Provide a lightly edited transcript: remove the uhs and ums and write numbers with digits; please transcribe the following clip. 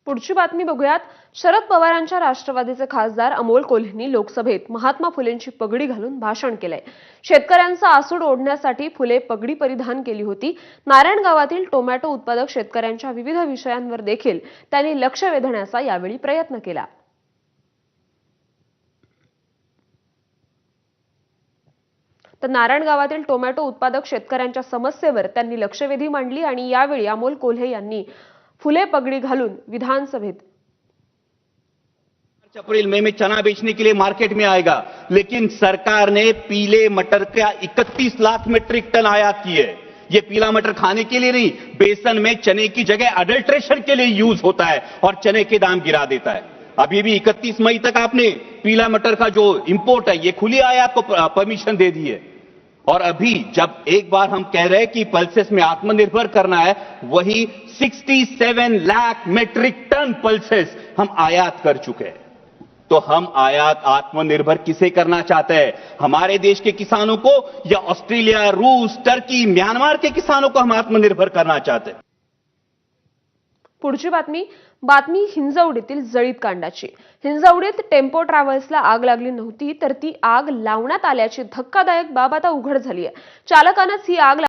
पुढची बातमी बघूयात। शरद पवारांच्या राष्ट्रवादीचे खासदार अमोल कोल्हेंनी लोकसभेत महात्मा फुलेंची पगडी घालून भाषण केलंय। शेतकऱ्यांचा आसूड ओढण्यासाठी फुले पगडी परिधान केली होती। नारायण गावातील टोमॅटो उत्पादक शेतकऱ्यांच्या विविध विषयांवर देखील त्यांनी लक्ष वेधण्याचा यावेळी प्रयत्न केला। तर नारायण गावातील टोमॅटो उत्पादक शेतकऱ्यांच्या समस्येवर त्यांनी लक्षवेधी मांडली आणि यावेळी अमोल कोल्हे यांनी फुले पगड़ी घालून विधानसभेत अप्रैल मई में चना बेचने के लिए मार्केट में आएगा, लेकिन सरकार ने पीले मटर का 31 लाख मीट्रिक टन आयात की है। ये पीला मटर खाने के लिए नहीं, बेसन में चने की जगह अडल्ट्रेशन के लिए यूज होता है और चने के दाम गिरा देता है। अभी भी 31 मई तक आपने पीला मटर का जो इंपोर्ट है ये खुली आयात को परमिशन दे दी है। और अभी जब एक बार हम कह रहे हैं कि पल्सेस में आत्मनिर्भर करना है, वही 67 लाख मीट्रिक टन पल्सेस हम आयात कर चुके हैं। तो हम आयात आत्मनिर्भर किसे करना चाहते हैं? हमारे देश के किसानों को या ऑस्ट्रेलिया, रूस, टर्की, म्यांमार के किसानों को हम आत्मनिर्भर करना चाहते हैं। पुढची बातमी हिंजवडीतील जळीत कांडाची। हिंजवडीत टेम्पो ट्रॅव्हल्सला आग लागली नव्हती, तर ती आग लावण्यात आल्याची धक्कादायक बाब आता उघड झाली आहे। चालकानंच ही आग